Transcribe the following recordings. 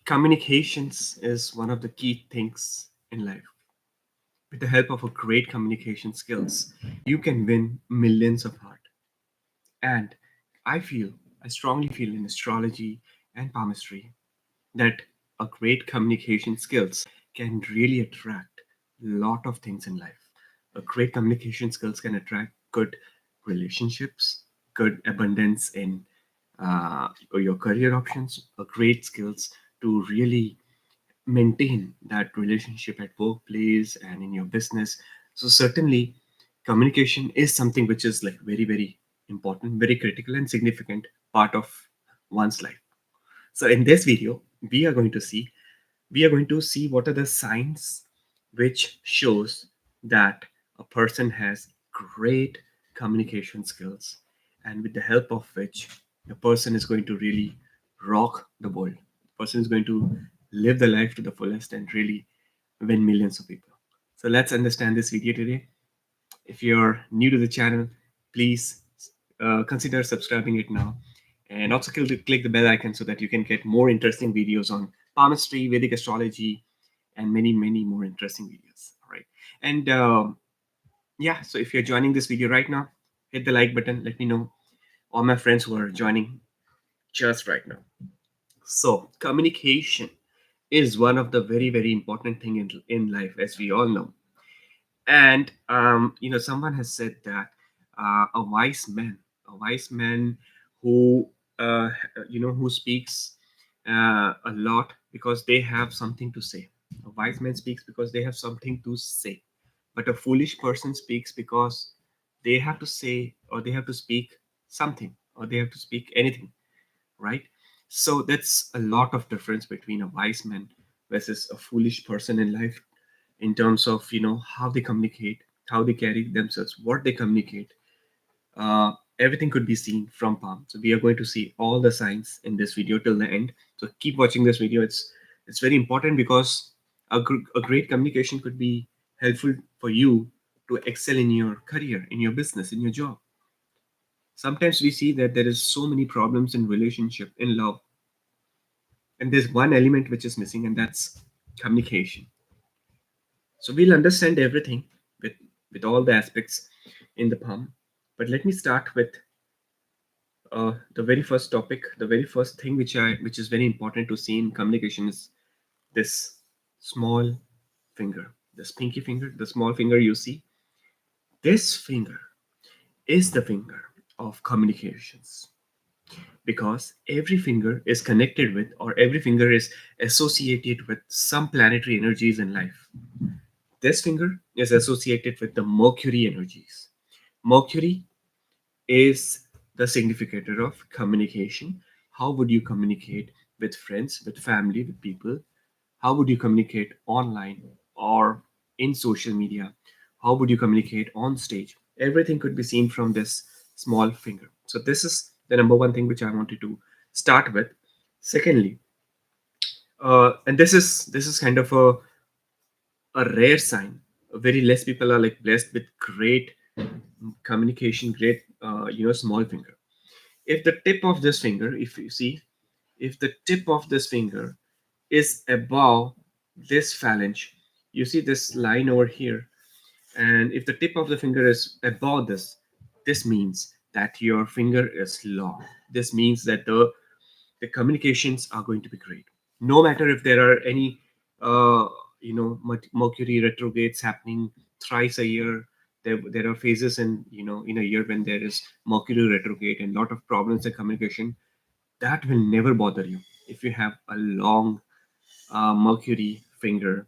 Communications is one of the key things in life. With the help of a great communication skills, you can win millions of heart. And I feel, I strongly feel in astrology and palmistry that a great communication skills can really attract a lot of things in life. A great communication skills can attract good relationships, good abundance in your career options, a great skills to really maintain that relationship at workplace and in your business. So certainly communication is something which is like very, very important, very critical and significant part of one's life. So in this video, we are going to see we are going to see what are the signs which shows that a person has great communication skills, and with the help of which the person is going to really rock the world. The person is going to live the life to the fullest and really win millions of people. So let's understand this video today. If you're new to the channel, please consider subscribing it now, and also click the bell icon so that you can get more interesting videos on palmistry, Vedic astrology, and many, many more interesting videos. All right. And yeah, so if you're joining this video right now, hit the like button. Let me know all my friends who are joining just right now. So communication is one of the very, very important thing in life, as we all know. And someone has said that a wise man who who speaks a lot because they have something to say. A wise man speaks because they have something to say, but a foolish person speaks because they have to say, or they have to speak something, or they have to speak anything, right? So that's a lot of difference between a wise man versus a foolish person in life, in terms of how they communicate, how they carry themselves, what they communicate. uh, Everything could be seen from palm. So we are going to see all the signs in this video till the end, so keep watching this video. It's very important because a great communication could be helpful for you to excel in your career, in your business, in your job. Sometimes we see that there is so many problems in relationship, in love, and there's one element which is missing, and that's communication. So we'll understand everything with all the aspects in the palm. But let me start with the very first topic. The very first thing which is very important to see in communication is this small finger, this pinky finger, the small finger you see. This finger is the finger of communications, because every finger is connected with, or every finger is associated with some planetary energies in life. This finger is associated with the Mercury energies. Mercury is the significator of communication. How would you communicate with friends, with family, with people? How would you communicate online or in social media? How would you communicate on stage? Everything could be seen from this small finger. So this is the number one thing which I wanted to start with. Secondly, and this is kind of a rare sign. Very less people are like blessed with great communication, great small finger. If the tip of this finger, if you see, if the tip of this finger is above this phalanx, you see this line over here, and if the tip of the finger is above this, this means that your finger is long. This means that the communications are going to be great. No matter if there are any uh, Mercury retrogrades happening thrice a year. There are phases in a year when there is Mercury retrograde and lot of problems in communication. That will never bother you if you have a long Mercury finger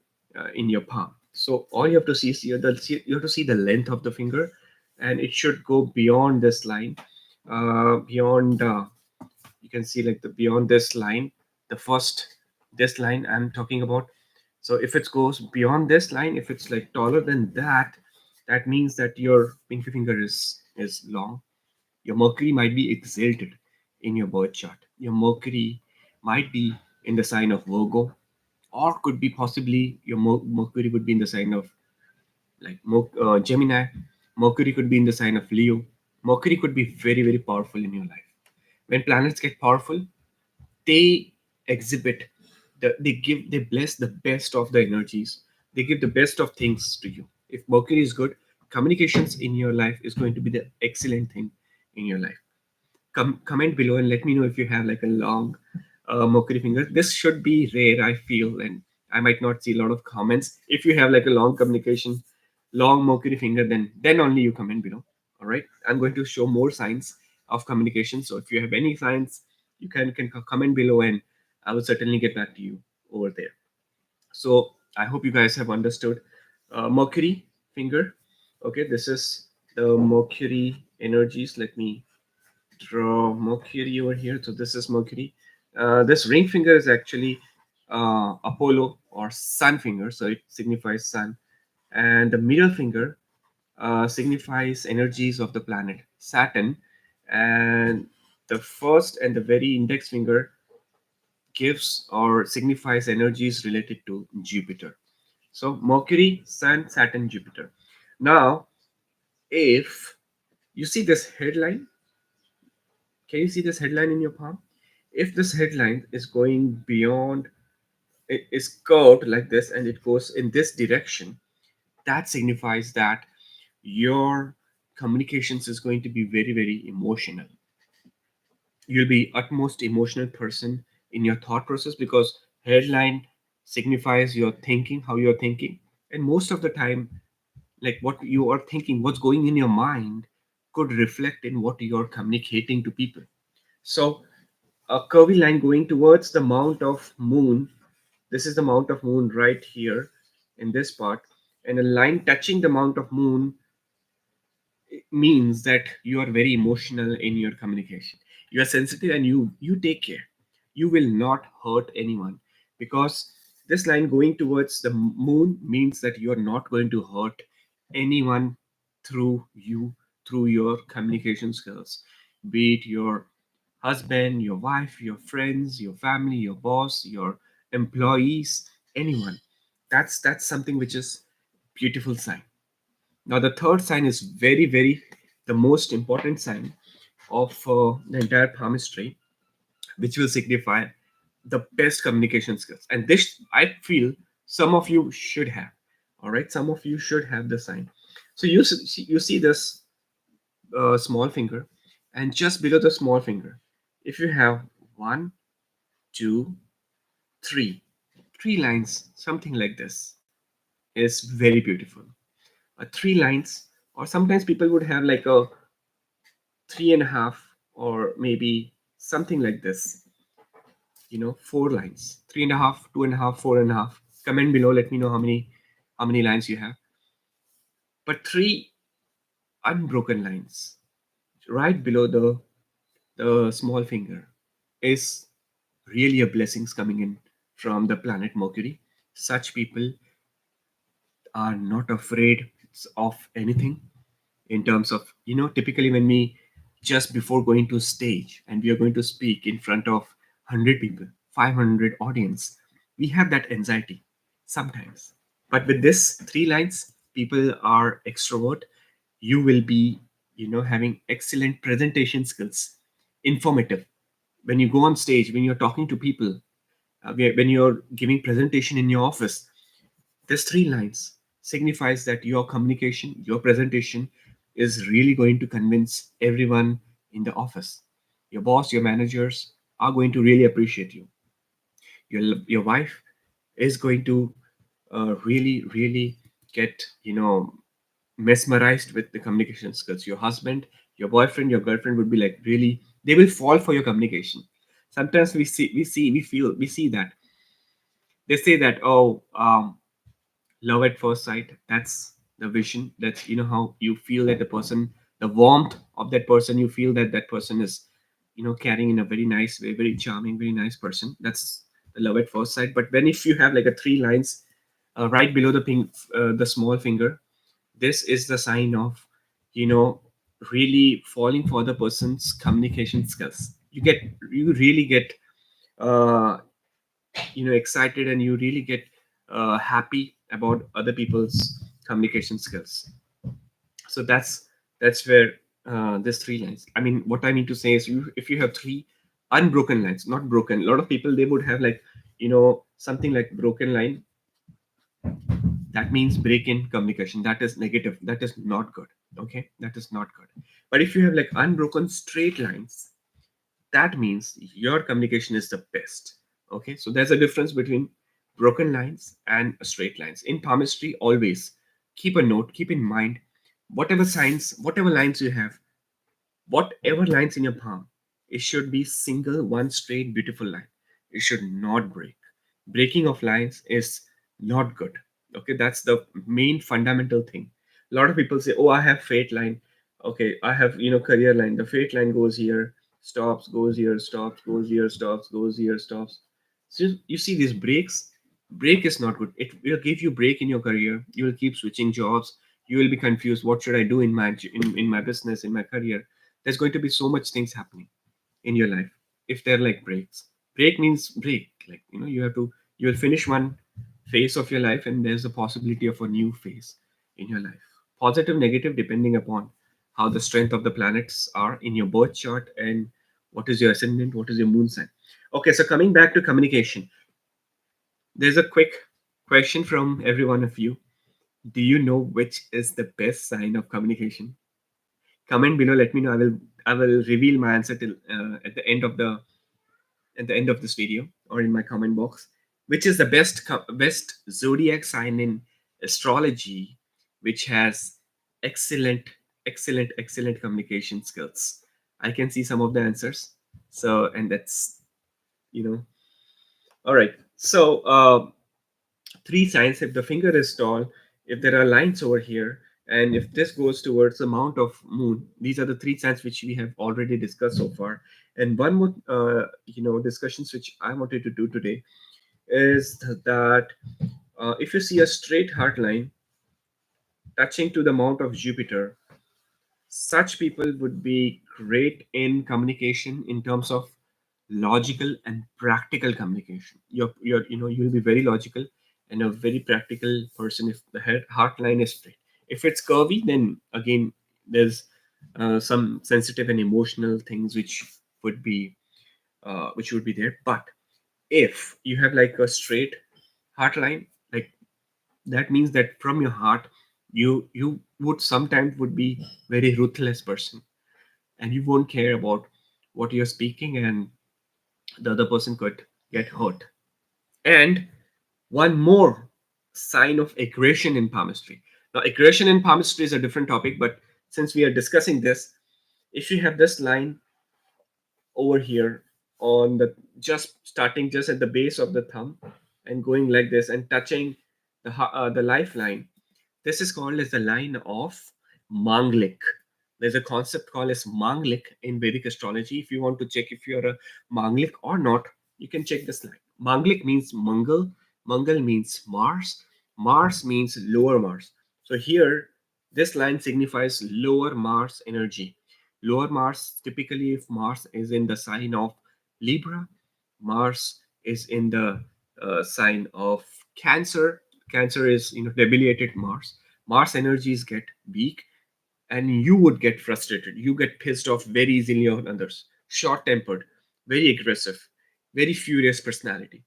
in your palm. So all you have to see is you have to see the length of the finger, and it should go beyond this line, beyond you can see like the beyond this line, the first, this line I'm talking about. So if it goes beyond this line, if it's like taller than that, that means that your pinky finger is long. Your Mercury might be exalted in your birth chart. Your Mercury might be in the sign of Virgo, or could be possibly your Mercury would be in the sign of like Gemini. Mercury could be in the sign of Leo. Mercury could be very, very powerful in your life. When planets get powerful, they exhibit they bless the best of the energies. They give the best of things to you. If Mercury is good, communications in your life is going to be the excellent thing in your life. Comment below and let me know if you have like a long Mercury finger. This should be rare, I feel, and I might not see a lot of comments. If you have like a long communication, long Mercury finger, then only you comment below. All right, I'm going to show more signs of communication. So if you have any signs, you can comment below, and I will certainly get back to you over there. So I hope you guys have understood Mercury finger. Okay, this is the Mercury energies. Let me draw Mercury over here. So this is Mercury. This ring finger is actually Apollo or sun finger, so it signifies sun. And the middle finger signifies energies of the planet Saturn. And the first and the very index finger gives or signifies energies related to Jupiter. So Mercury, Sun, Saturn, Jupiter. Now, if you see this headline, can you see this headline in your palm? If this headline is going beyond, it is curved like this and it goes in this direction, that signifies that your communications is going to be very, very emotional. You'll be utmost emotional person in your thought process because headline signifies your thinking, how you're thinking. And most of the time, like what you are thinking, what's going in your mind could reflect in what you're communicating to people. So a curvy line going towards the mount of moon, this is the mount of moon right here in this part, and a line touching the mount of moon means that you are very emotional in your communication. You are sensitive and you take care. You will not hurt anyone because this line going towards the moon means that you are not going to hurt anyone through you, through your communication skills, be it your husband, your wife, your friends, your family, your boss, your employees, anyone. That's something which is beautiful sign. Now, the third sign is very, very the most important sign of the entire palmistry, which will signify the best communication skills. And this, I feel, some of you should have. All right, some of you should have the sign. So you see this small finger, and just below the small finger, if you have one, two, three lines, something like this, is very beautiful. Three lines, or sometimes people would have like a three and a half, or maybe something like this, four lines, three and a half, two and a half, four and a half. Comment below, let me know how many lines you have. But three unbroken lines right below the small finger is really a blessings coming in from the planet Mercury. Such people are not afraid of anything in terms of, typically when we just before going to stage and we are going to speak in front of 100 people, 500 audience, we have that anxiety sometimes. But with this three lines, people are extrovert. You will be, having excellent presentation skills, informative. When you go on stage, when you're talking to people, when you're giving presentation in your office, these three lines signifies that your communication, your presentation is really going to convince everyone in the office. Your boss, your managers are going to really appreciate you. Your wife is going to really, really get, mesmerized with the communication skills. Your husband, your boyfriend, your girlfriend would be like really, they will fall for your communication. Sometimes we see that they say that, oh, love at first sight, that's the vision. That's, how you feel that the person, the warmth of that person, you feel that that person is, carrying in a very nice way, very charming, very nice person. That's the love at first sight. But when if you have like a three lines right below the small finger, this is the sign of, you know really falling for the person's communication skills. You really get uh, excited, and you really get happy about other people's communication skills. So that's where there's three lines. I mean, what I mean to say is, if you have three unbroken lines, not broken. A lot of people, they would have like something like broken line, that means break in communication. That is negative. That is not good. Okay, that is not good. But if you have like unbroken straight lines, that means your communication is the best. Okay, so there's a difference between broken lines and straight lines. In palmistry, always keep a note, keep in mind, whatever signs, whatever lines you have, whatever lines in your palm, it should be single, one straight, beautiful line. It should not break. Breaking of lines is not good. Okay, that's the main fundamental thing. A lot of people say, "Oh, I have fate line." Okay, I have career line. The fate line goes here, stops, goes here, stops, goes here, stops, goes here, stops. So you see these breaks. Break is not good. It will give you break in your career. You will keep switching jobs. You will be confused. What should I do in my business, in my career? There's going to be so much things happening in your life if they're like breaks. Break means break, like you will finish one phase of your life and there's a possibility of a new phase in your life, positive, negative, depending upon how the strength of the planets are in your birth chart and what is your ascendant, what is your moon sign. Okay, so coming back to communication, there's a quick question from every one of you. Do you know which is the best sign of communication? Comment below, let me know. I will reveal my answer till at the end of this video or in my comment box, which is the best zodiac sign in astrology, which has excellent excellent communication skills. I can see some of the answers. So, and that's you know all right. So three signs: if the finger is tall, if there are lines over here, and if this goes towards the mount of moon. These are the three signs which we have already discussed so far. And one more discussions which I wanted to do today is that if you see a straight heart line touching to the mount of Jupiter, such people would be great in communication in terms of logical and practical communication. You'll be very logical and a very practical person if the heart line is straight. If it's curvy, then again there's some sensitive and emotional things which would be there. But if you have like a straight heart line, like that means that from your heart, you would sometimes would be very ruthless person, and you won't care about what you're speaking, and the other person could get hurt. And one more sign of aggression in palmistry. Now, aggression in palmistry is a different topic, but since we are discussing this, if you have this line over here on the just starting just at the base of the thumb and going like this and touching the lifeline, this is called as the line of Manglik. There's a concept called as Manglik in Vedic astrology. If you want to check if you're a Manglik or not, you can check this line. Manglik means Mangal. Mangal means Mars. Mars means lower Mars. So here, this line signifies lower Mars energy. Lower Mars, typically, if Mars is in the sign of Libra, Mars is in the sign of Cancer. Cancer is debilitated Mars. Mars energies get weak, and you would get frustrated. You get pissed off very easily on others. Short tempered, very aggressive, very furious personality.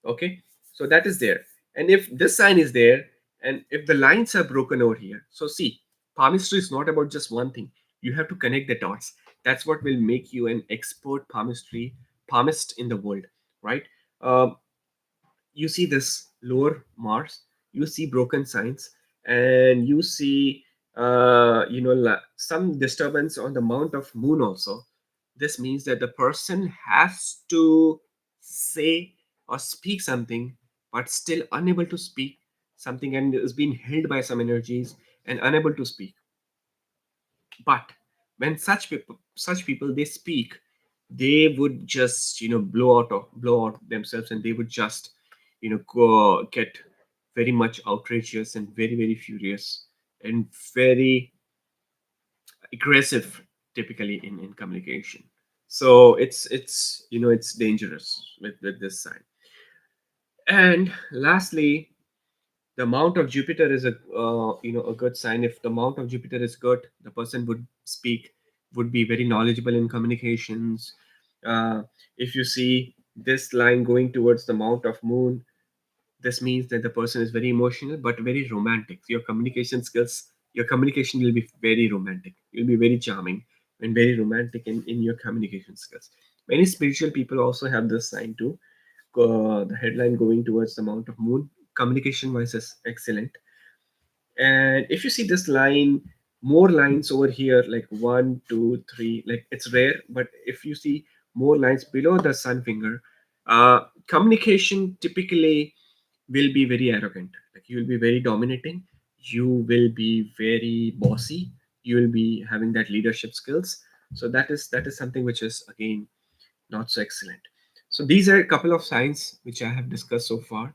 Okay, so that is there. And if this sign is there, and if the lines are broken over here, so see, palmistry is not about just one thing. You have to connect the dots. That's what will make you an expert palmist in the world, right? Um, you see this lower Mars, you see broken signs, and you see some disturbance on the mount of moon also. This means that the person has to say or speak something, but still unable to speak something and is being held by some energies and unable to speak. But when such people they speak, they would just blow out themselves, and they would just go get very much outrageous and very very furious and very aggressive, typically in communication. So it's dangerous with this sign. And lastly, the mount of Jupiter is a good sign. If the mount of Jupiter is good, the person would be very knowledgeable in communications. If you see This line going towards the mount of moon, this means that the person is very emotional but very romantic. Your communication skills, your communication will be very romantic. You'll be very charming and very romantic in your communication skills. Many spiritual people also have this sign too. The headline going towards the mount of moon, communication wise is excellent. And if you see this line, more lines over here, like one, two, three, like it's rare, but if you see more lines below the sun finger, communication typically will be very arrogant. Like you will be very dominating, you will be very bossy, you will be having that leadership skills. So that is something which is again not so excellent. So these are a couple of signs which I have discussed so far.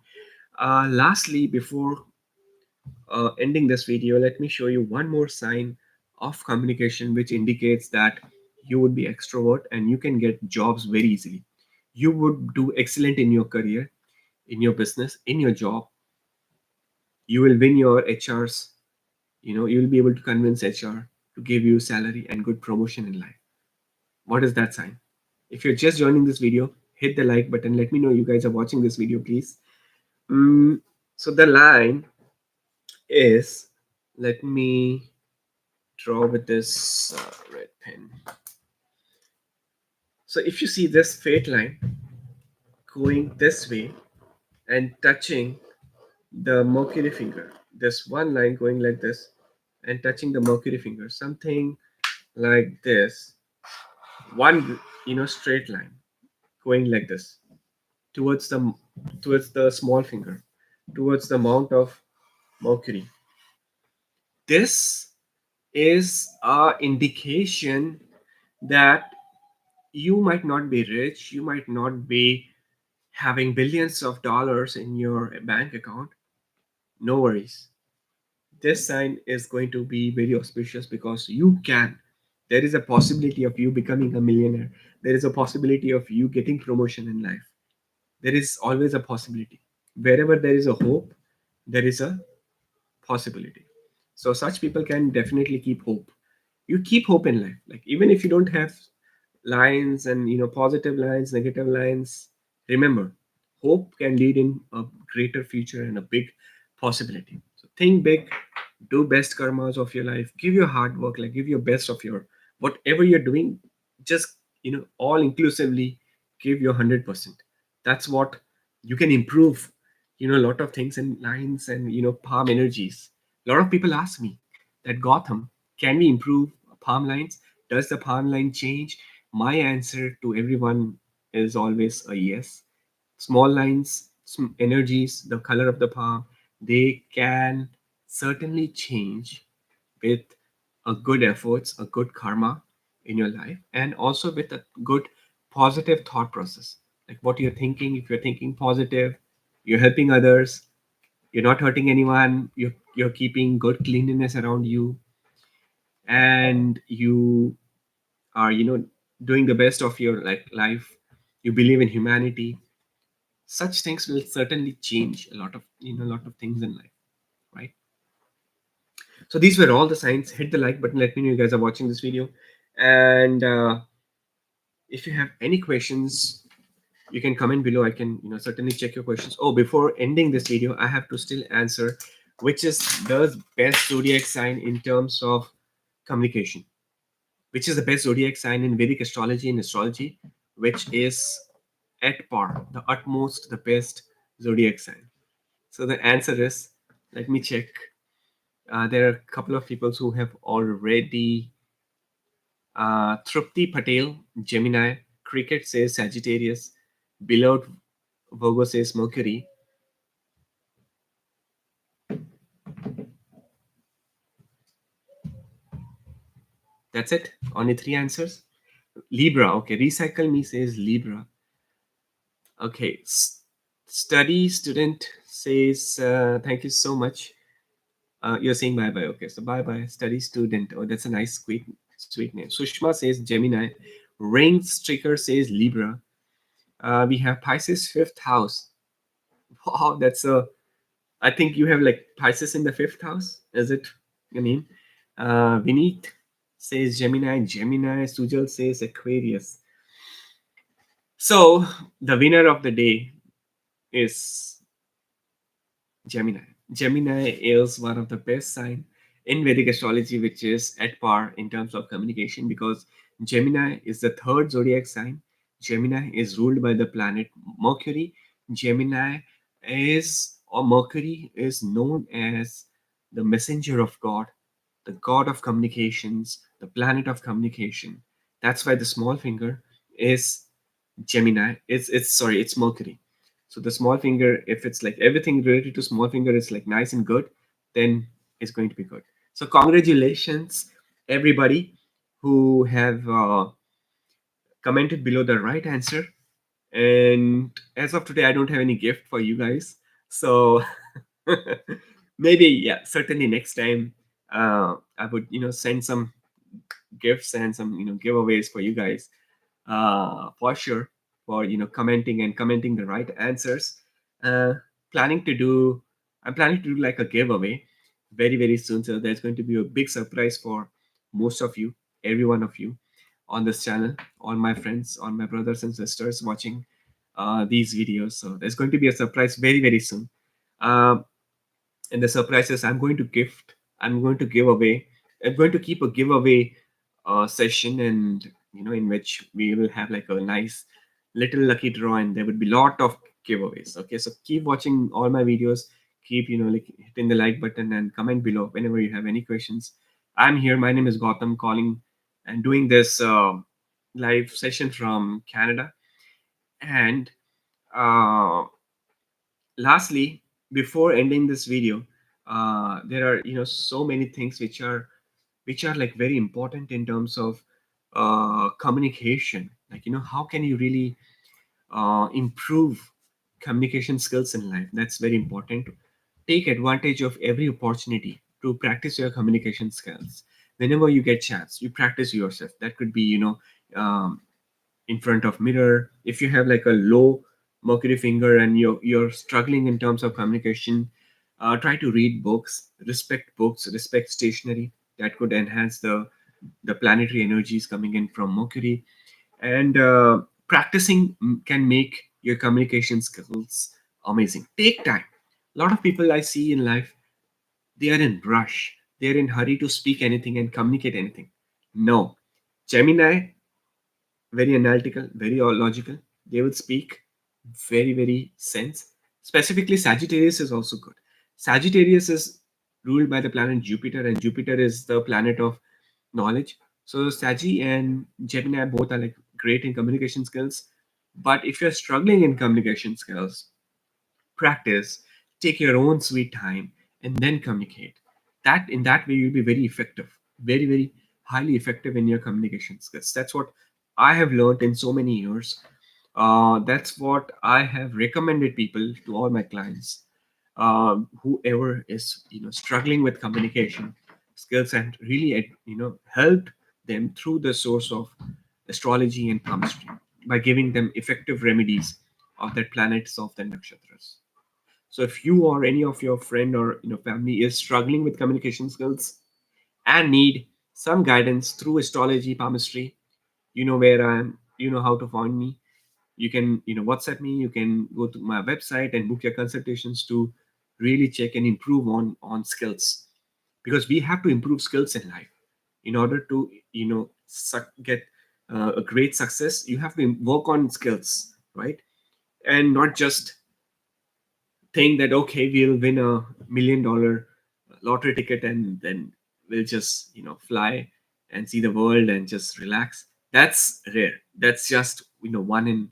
Lastly, before ending this video, let me show you one more sign of communication which indicates that you would be extrovert and you can get jobs very easily. You would do excellent in your career, in your business, in your job. You will win your HRs. You will be able to convince HR to give you salary and good promotion in life. What is that sign? If you're just joining this video, hit the like button. Let me know you guys are watching this video, please. Mm, so the line is, let me draw with this red pen. So if you see this fate line going this way and touching the mercury finger, this one line going like this and touching the mercury finger, something like this, one straight line going like this towards the small finger, towards the mount of mercury. This is a indication that you might not be rich, you might not be having billions of dollars in your bank account. No worries. This sign is going to be very auspicious because you can. There is a possibility of you becoming a millionaire. There is a possibility of you getting promotion in life. There is always a possibility. Wherever there is a hope, there is a possibility. So such people can definitely keep hope. You keep hope in life. Like even if you don't have lines and positive lines, negative lines, remember, hope can lead in a greater future and a big possibility. So think big, do best karmas of your life, give your hard work, like give your best of your whatever you're doing, just all inclusively give your 100%. That's what you can improve, a lot of things in lines and palm energies. A lot of people ask me that, Gotham, can we improve palm lines? Does the palm line change? My answer to everyone is always a yes. Small lines, energies, the color of the palm, they can certainly change with a good efforts, a good karma in your life, and also with a good positive thought process. Like what you're thinking, if you're thinking positive, you're helping others, you're not hurting anyone, you're keeping good cleanliness around you, and you are doing the best of your life, you believe in humanity, such things will certainly change a lot of things in life, right? So these were all the signs. Hit the like button, let me know you guys are watching this video. And if you have any questions, you can comment below. I can certainly check your questions. Oh, before ending this video, I have to still answer which is the best zodiac sign in terms of communication. Which is the best zodiac sign in Vedic astrology and astrology, which is at par, the utmost, the best zodiac sign. So the answer is, let me check. There are a couple of people who have already. Trupti Patel, Gemini. Cricket says Sagittarius. Beloved Virgo says Mercury. That's it. Only three answers. Libra. Okay. Recycle Me says Libra. Okay. Study student says thank you so much. You're saying bye bye. Okay. So bye bye. Study student. Oh, that's a nice sweet name. Sushma says Gemini. Ring Stricker says Libra. We have Pisces fifth house. Wow, that's a. I think you have like Pisces in the fifth house. Is it your name? Vineet says Gemini. Gemini. Sujal says Aquarius. So the winner of the day is Gemini. Gemini is one of the best sign in Vedic astrology, which is at par in terms of communication, because Gemini is the third zodiac sign. Gemini is ruled by the planet Mercury. Gemini Mercury is known as the messenger of God, the god of communications, the planet of communication. That's why the small finger is Gemini. It's Mercury. So the small finger, if it's like everything related to small finger is like nice and good, then it's going to be good. So congratulations, everybody who have commented below the right answer. And as of today, I don't have any gift for you guys. So maybe, yeah, certainly next time I would, send some gifts and some, giveaways for you guys, for sure, for commenting the right answers. uh, planning to do I'm planning to do like a giveaway very very soon, so there's going to be a big surprise for most of you, every one of you on this channel, all my friends, all my brothers and sisters watching these videos. So there's going to be a surprise very very soon. Um, and the surprises I'm going to give away. I'm going to keep a giveaway session, and in which we will have like a nice little lucky draw, and there would be lot of giveaways. Okay, so keep watching all my videos, keep like hitting the like button and comment below whenever you have any questions. I'm here. My name is Gautam, calling and doing this live session from Canada. And uh, lastly, before ending this video, there are so many things which are like very important in terms of communication. Like how can you really improve communication skills in life? That's very important. Take advantage of every opportunity to practice your communication skills. Whenever you get chance, you practice yourself. That could be um, in front of mirror. If you have like a low mercury finger and you're struggling in terms of communication, try to read books, respect stationery. That could enhance the planetary energies coming in from mercury. And practicing can make your communication skills amazing. Take time. A lot of people I see in life, they are in rush, they're in hurry to speak anything and communicate anything. No. Gemini, very analytical, very logical. They will speak very, very sense. Specifically, Sagittarius is also good. Sagittarius is ruled by the planet Jupiter, and Jupiter is the planet of knowledge. So Sagi and Gemini both are like great in communication skills. But if you're struggling in communication skills, practice, take your own sweet time, and then communicate. That in that way you'll be very effective, very very highly effective in your communication skills. That's what I have learned in so many years. That's what I have recommended people to all my clients. Whoever is struggling with communication skills, and really helped them through the source of astrology and palmistry by giving them effective remedies of their planets of the nakshatras. So if you or any of your friend or family is struggling with communication skills and need some guidance through astrology, palmistry, you know where I am, you know how to find me. You can WhatsApp me. You can go to my website and book your consultations to really check and improve on skills, because we have to improve skills in life in order to get a great success. You have to work on skills, right? And not just think that okay, we'll win $1 million lottery ticket and then we'll just fly and see the world and just relax. That's rare. That's just one in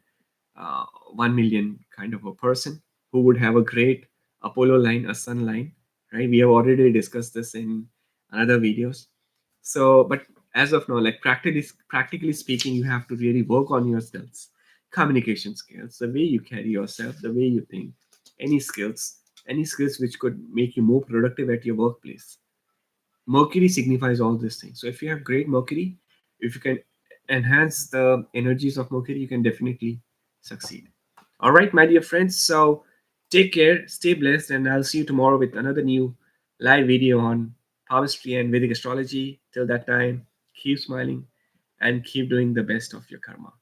uh, 1 million kind of a person who would have a great Apollo line, a sun line, right? We have already discussed this in another videos. So but as of now, like practically speaking, you have to really work on your skills, communication skills, the way you carry yourself, the way you think, any skills, any skills which could make you more productive at your workplace. Mercury signifies all these things. So if you have great Mercury, if you can enhance the energies of Mercury, you can definitely succeed. All right, my dear friends. So take care, stay blessed, and I'll see you tomorrow with another new live video on palmistry and Vedic astrology. Till that time, keep smiling and keep doing the best of your karma.